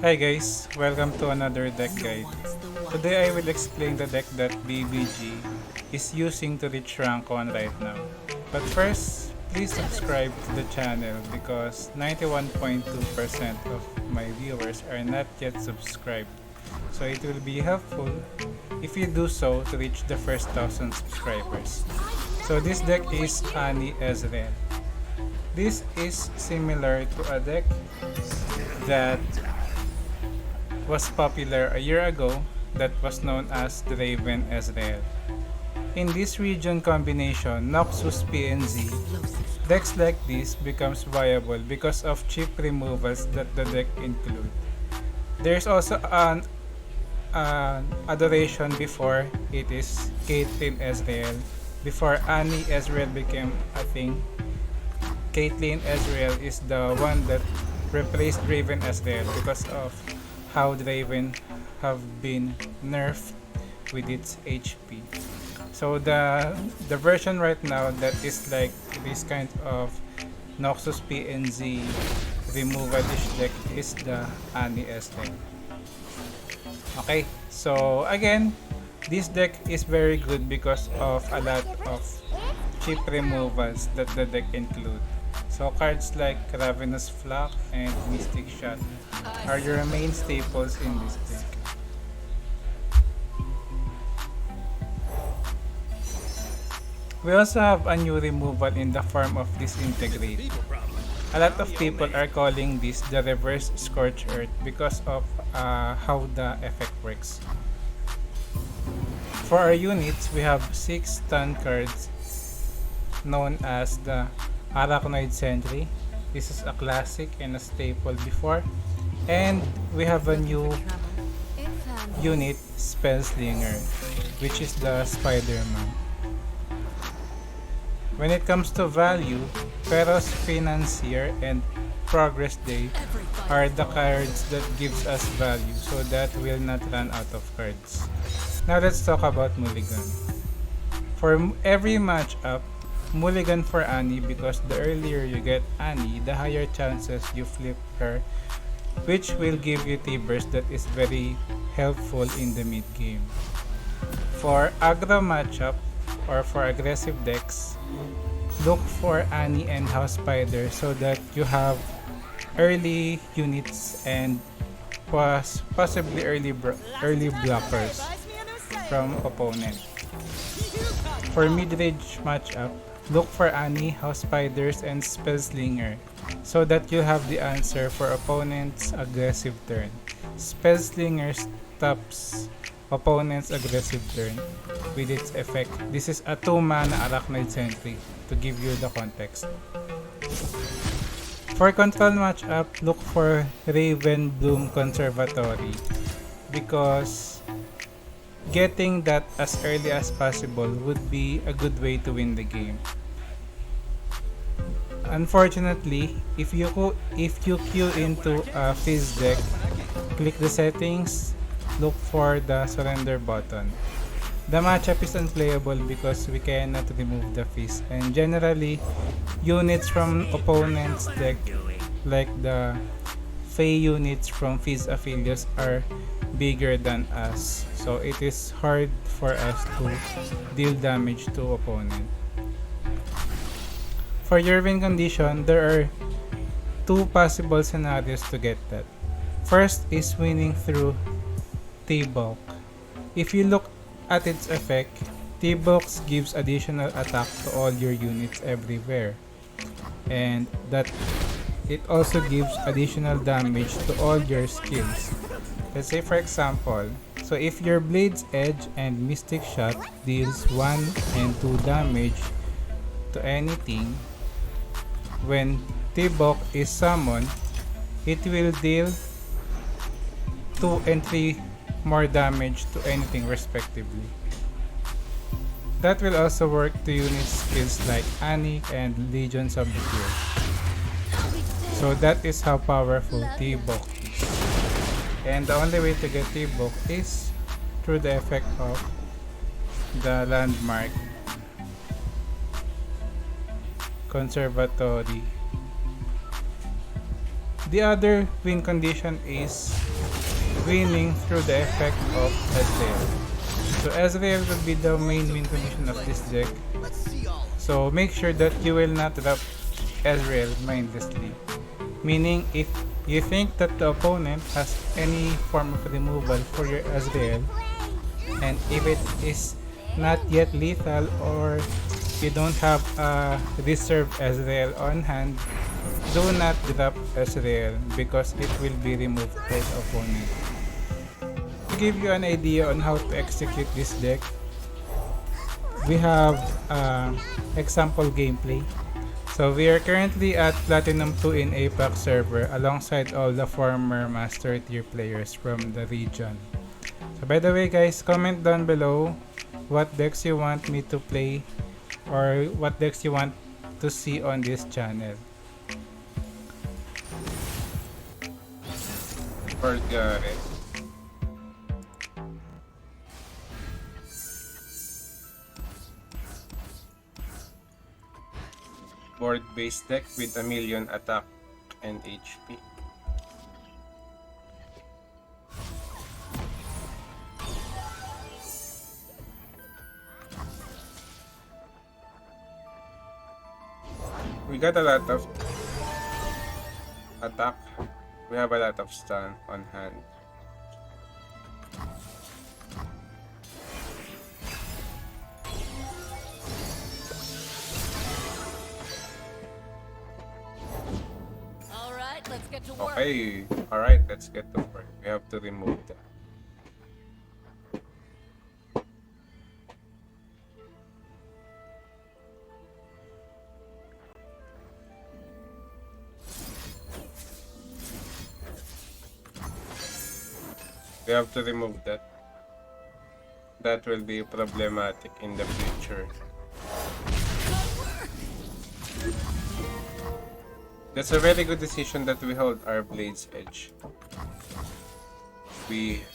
Hi guys, welcome to another deck guide. Today I will explain the deck that BBG is using to reach rank 1 right now. But first, please subscribe to the channel because 91.2% of my viewers are not yet subscribed. So it will be helpful if you do so to reach the first 1000 subscribers. So this deck is Annie Ezreal. This is similar to a deck that was popular a year ago that was known as the Raven Ezreal. In this region combination, Noxus PNZ, decks like this becomes viable because of cheap removals that the deck include. There's also an adoration before it is Caitlyn Ezreal. Before Annie Ezreal became a thing, Caitlyn Ezreal is the one that replaced Raven Ezreal because of how Draven have been nerfed with its HP. So the version right now that is like this kind of Noxus PNZ removal-ish deck is the Annie Ezreal. Okay, so again, this deck is very good because of a lot of cheap removals that the deck include. So cards like Ravenous Flock and Mystic Shot are your main staples in this deck. We also have a new removal in the form of Disintegrate. A lot of people are calling this the reverse Scorch Earth because of how the effect works. For our units, we have 6 stun cards known as the Arachnoid Sentry. This is a classic and a staple before. And we have a new unit, Spellslinger, which is the Spider-Man. When it comes to value, Feroz Financier and Progress Day are the cards that gives us value so that we'll not run out of cards. Now let's talk about Mulligan. For every matchup, Mulligan for Annie because the earlier you get Annie, the higher chances you flip her, which will give you T-Burst that is very helpful in the mid game. For aggro matchup or for aggressive decks, look for Annie and House Spider so that you have early units and possibly early blockers from opponent. For mid-range matchup, look for Annie, House Spiders, and Spellslinger so that you have the answer for opponent's aggressive turn. Spellslinger stops opponent's aggressive turn with its effect. This is a 2-mana Arachnoid Sentry to give you the context. For control matchup, look for Raven Bloom Conservatory because getting that as early as possible would be a good way to win the game. Unfortunately, if you queue into a Fizz deck, click the settings, look for the surrender button. The matchup is unplayable because we cannot remove the Fizz, and generally, units from opponent's deck like the Fey units from Fizz affiliates are bigger than us, so it is hard for us to deal damage to opponent. For your win condition, there are 2 possible scenarios to get that. First is winning through T-Bulk. If you look at its effect, T-Bulk gives additional attack to all your units everywhere, and that it also gives additional damage to all your skills. Let's say for example, so if your Blade's Edge and Mystic Shot deals 1 and 2 damage to anything, when T-Bulk is summoned, it will deal 2 and 3 more damage to anything respectively. That will also work to unit skills like Annie and Legions of the Field. So that is how powerful T-Bulk is. And the only way to get T-Bulk is through the effect of the landmark Conservatory. The other win condition is winning through the effect of Ezreal. So Ezreal will be the main win condition of this deck. So make sure that you will not drop Ezreal mindlessly. Meaning if you think that the opponent has any form of removal for your Ezreal, and if it is not yet lethal or you don't have a reserve Ezreal on hand, do not drop Ezreal because it will be removed by the opponent. To give you an idea on how to execute this deck, we have example gameplay. So we are currently at Platinum 2 in Apex server alongside all the former Master Tier players from the region. So by the way guys, comment down below what decks you want me to play or what decks you want to see on this channel. For Garen. Board-based deck with a million attack and HP. We got a lot of attack. We have a lot of stun on hand. Let's get to work. Okay, alright, let's get to work. We have to remove that. We have to remove that. That will be problematic in the future. That's a very good decision that we hold our Blade's Edge. It's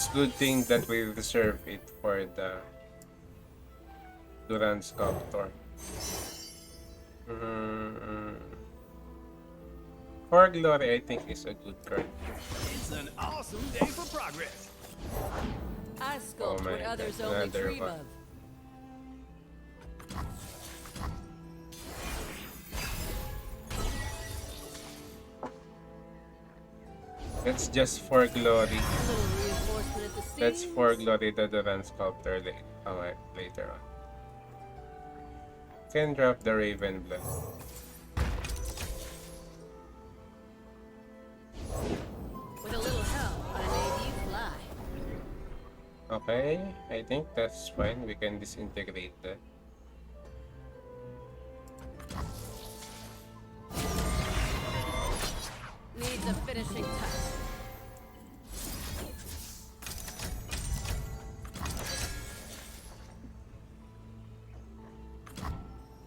good thing that we reserve it for the Duran Sculptor. For Glory, I think is a good card. It's an awesome day for progress. I sculpt Oh my what others God, only another dream one. of. That's just for Glory. A little reinforcement at the seams. That's for Glory the Duran Sculptor later on. Can drop the Raven Blood. With a little help, I made you fly. Okay, I think that's fine. We can disintegrate that. Needs a finishing touch.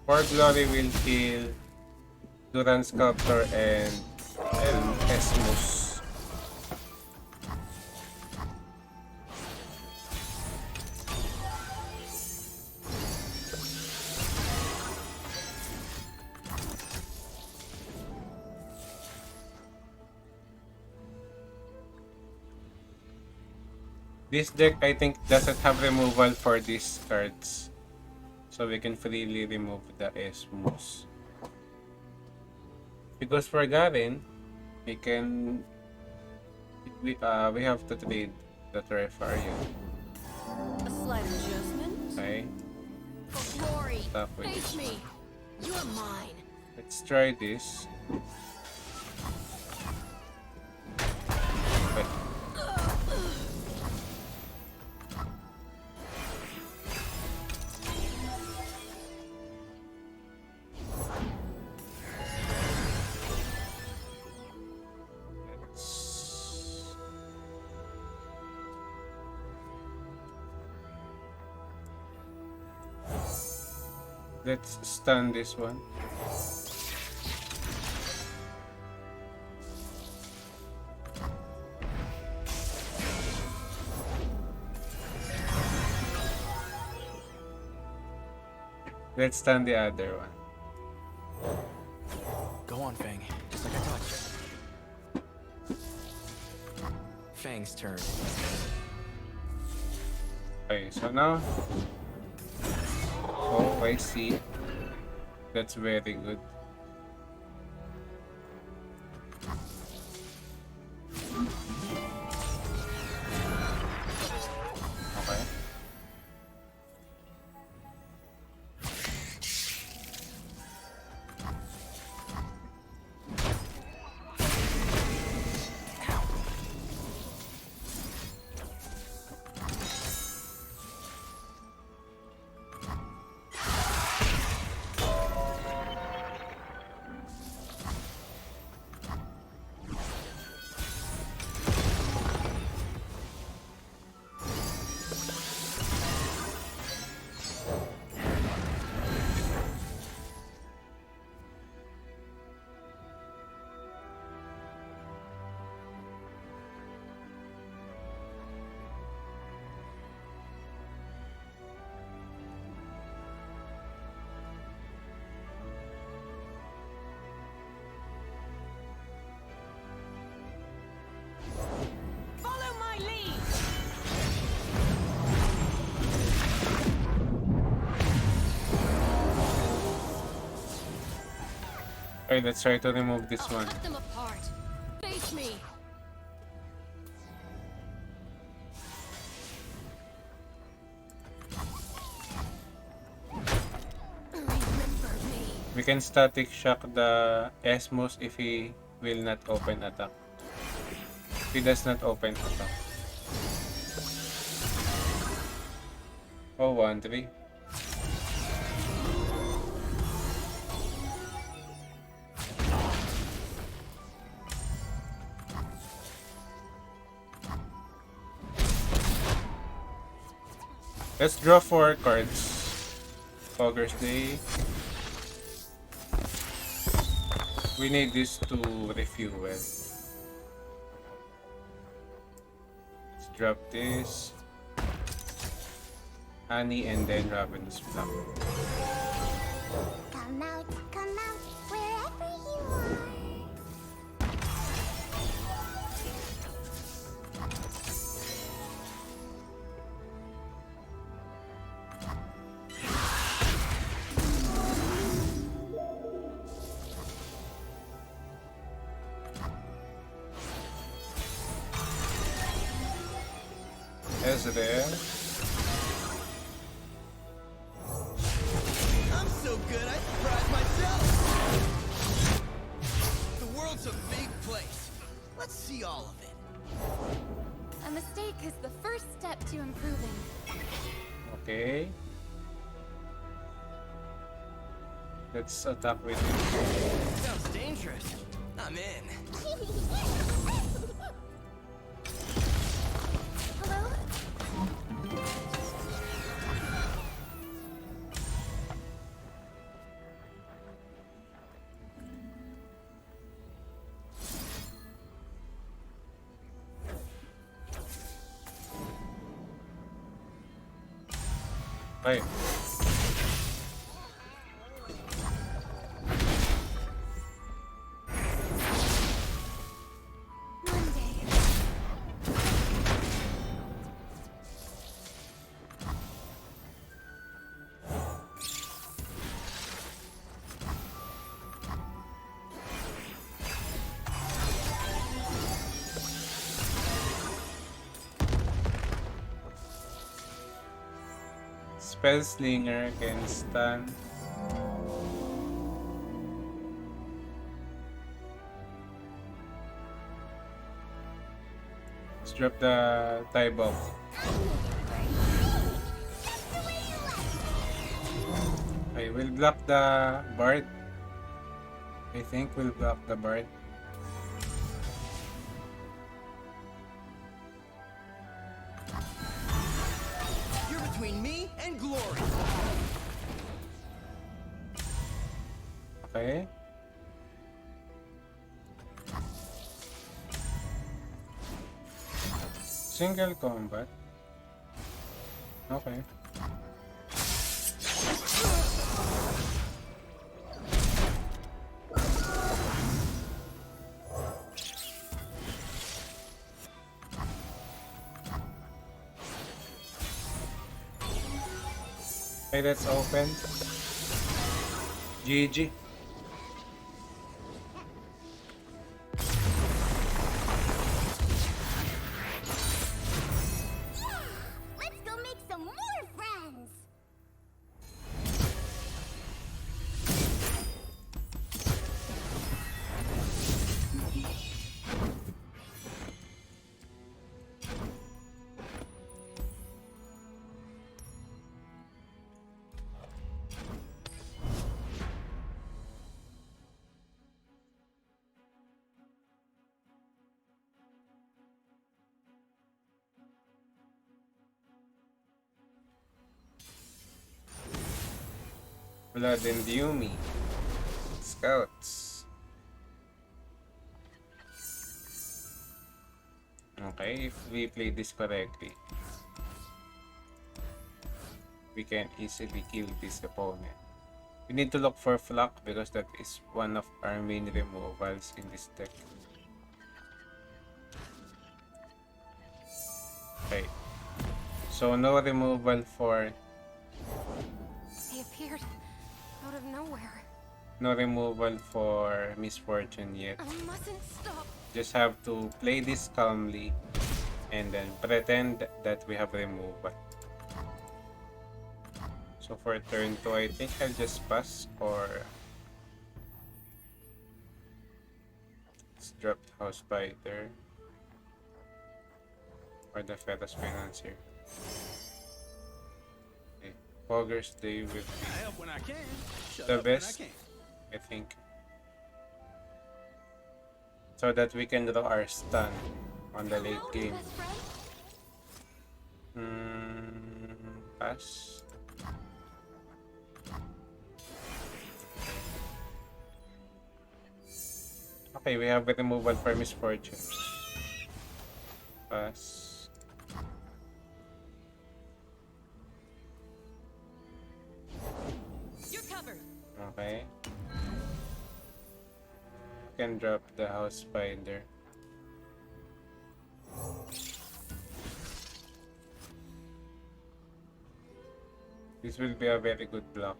For Glory will kill Duran Sculptor and Esmus. This deck I think doesn't have removal for these cards. So we can freely remove the Esmus. Because for Garen, we have to trade the Terrafaria. A slight adjustment. Okay, For glory, stop with face this. me. You're mine. Let's try this. Okay. Let's stun this one. Let's stun the other one. Go on, Fang. Just like I taught you. Fang's turn. Okay, so now. Oh, I see. That's very good. Okay. Follow my lead. Okay, let's try to remove this I'll one. cut them apart. Face me. Remember me. We can static shock the Esmos if he will not open attack. If he does not open attack. Oh, 1-3. Let's draw 4 cards. Fogger's Day. We need this to refuel. Let's drop this. Honey and then Ravenous Block. Come out, wherever you are. Ezreal. I'm so good, I surprised myself. The world's a big place. Let's see all of it. A mistake is the first step to improving. Okay. Let's attack with Sounds dangerous. I'm in. Hello? Okay. One day. Spell Slinger can stun. Let's drop the tie buff. Okay, we'll block the Bard. I think we'll block the Bard. You're between me and glory. Okay. Single combat. Okay. Okay, let's open. GG. Let's go make some more friends. Blood and Yumi. Scouts. Okay, if we play this correctly, we can easily kill this opponent. We need to look for Flock because that is one of our main removals in this deck. Okay. So no removal for He appeared out of nowhere. Misfortune yet. I mustn't stop. Just have to play this calmly and then pretend that we have removal. So for turn 2, I think I'll just pass or let's drop the House Spider or the Fetus Financier. Okay. Fogger's Day will be I help when I can. Shut the up when I best, can't. I think. So that we can draw our stun on the late Hello, game. best friend. Pass. Okay, we have a removal for Misfortune. Pass. You're covered. Okay. Can drop the House Spider. This will be a very good block.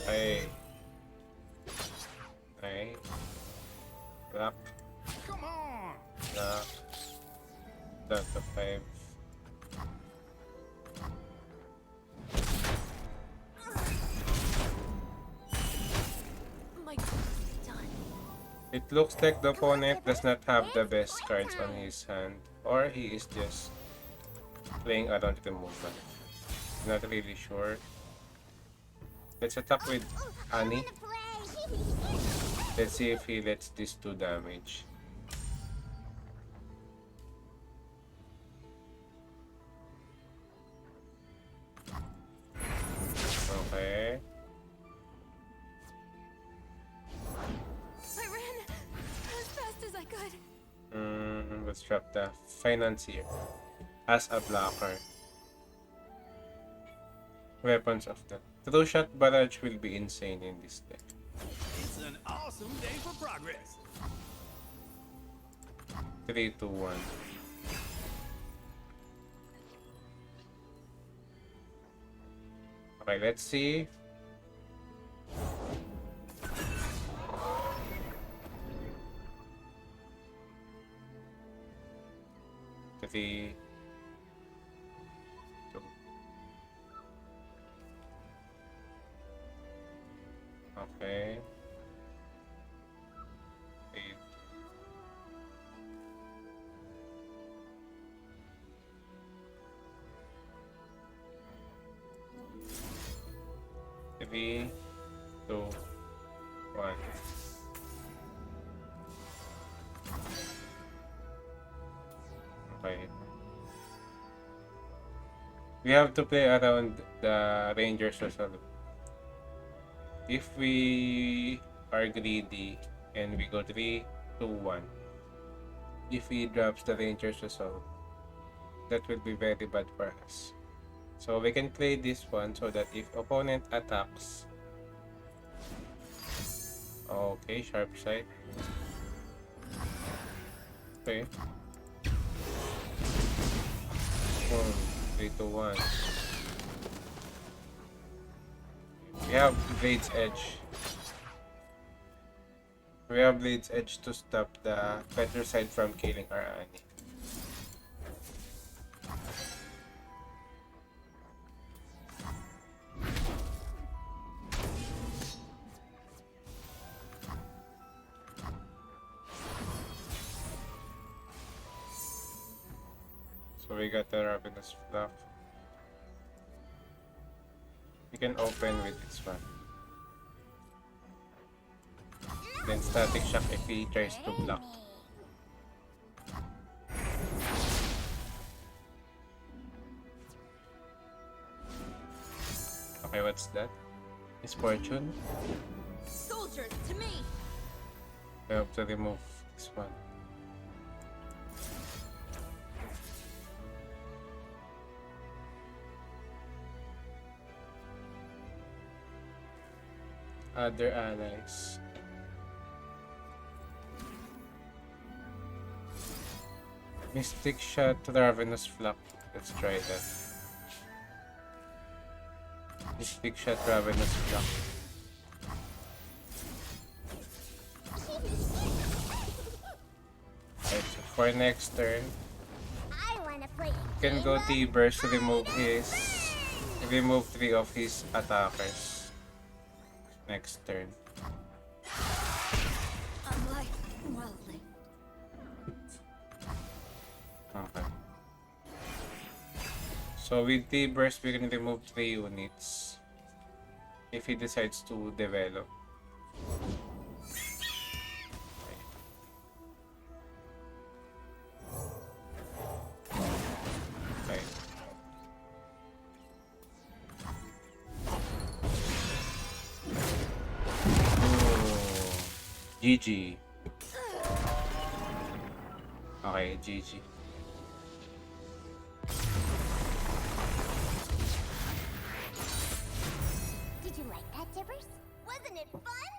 Okay. Okay. Block. Come on. Block. Down to 5. My good's done. It looks like the opponent does not have the best cards on his hand, or he is just playing around the movement. Not really sure. Let's attack with Annie. Let's see if he lets this do damage. Okay. I ran as fast as I could. Let's drop the Financier as a blocker. Weapons of the True Shot Barrage will be insane in this deck. It's an awesome day for progress. 3, 2, 1. Okay, let's see. Three, two. Okay. 8. Three, 2, 1. Okay. We have to play around the Rangers as well. If we are greedy and we go 3, 2, 1, if he drops the Rangers as well, that will be very bad for us. So we can play this one so that if opponent attacks, okay, sharp side. Okay. 3, 2, 1. We have Blade's Edge. We have Blade's Edge to stop the Petricide from killing our Annie. So we got the Ravenous Fluff. We can open with this one. Then Static Shock if he tries to block. Okay, what's that? Misfortune? Soldiers, to me! I have to remove this one. Other allies. Mystic Shot, Ravenous Flock. Let's try that. Mystic Shot, Ravenous Flock. Right, so for next turn, I wanna play you can go T-Burst to remove 3 of his attackers. Next turn. Unlike wildly. Okay. So with T-Burst, we can remove 3 units if he decides to develop. Okay. GG. Okay, GG. Did you like that, Tibbers? Wasn't it fun?